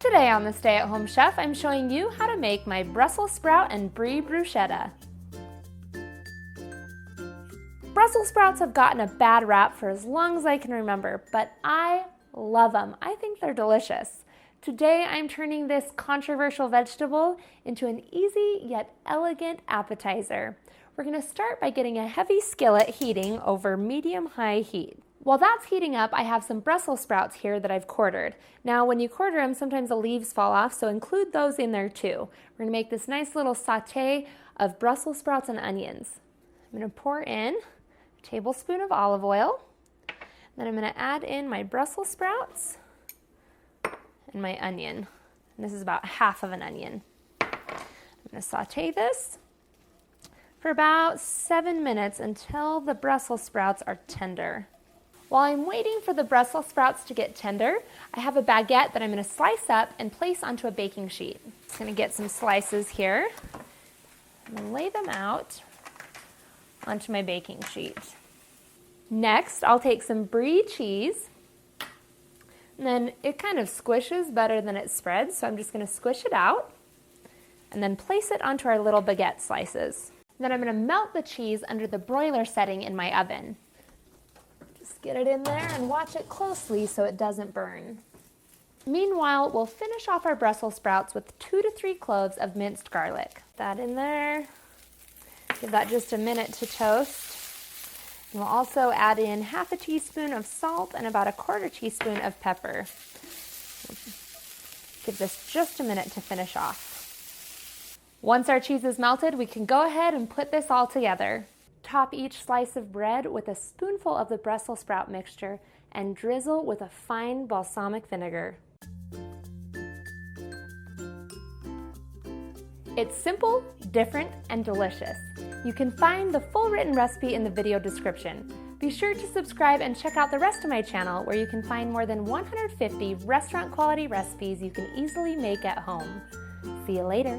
Today on the Stay-at-Home Chef, I'm showing you how to make my Brussels sprout and Brie Bruschetta. Brussels sprouts have gotten a bad rap for as long as I can remember, but I love them. I think they're delicious. Today I'm turning this controversial vegetable into an easy yet elegant appetizer. We're going to start by getting a heavy skillet heating over medium-high heat. While that's heating up, I have some Brussels sprouts here that I've quartered. Now, when you quarter them, sometimes the leaves fall off, so include those in there too. We're going to make this nice little saute of Brussels sprouts and onions. I'm going to pour in a tablespoon of olive oil. Then I'm going to add in my Brussels sprouts and my onion. And this is about half of an onion. I'm going to saute this for about 7 minutes until the Brussels sprouts are tender. While I'm waiting for the Brussels sprouts to get tender, I have a baguette that I'm going to slice up and place onto a baking sheet. I'm just going to get some slices here and lay them out onto my baking sheet. Next, I'll take some Brie cheese, and then it kind of squishes better than it spreads, so I'm just going to squish it out and then place it onto our little baguette slices. Then I'm going to melt the cheese under the broiler setting in my oven. Just get it in there and watch it closely so it doesn't burn. Meanwhile, we'll finish off our Brussels sprouts with 2 to 3 cloves of minced garlic. Put that in there. Give that just a minute to toast. And we'll also add in half a teaspoon of salt and about a 1/4 teaspoon of pepper. Give this just a minute to finish off. Once our cheese is melted, we can go ahead and put this all together. Top each slice of bread with a spoonful of the Brussels sprout mixture and drizzle with a fine balsamic vinegar. It's simple, different, and delicious. You can find the full written recipe in the video description. Be sure to subscribe and check out the rest of my channel where you can find more than 150 restaurant quality recipes you can easily make at home. See you later.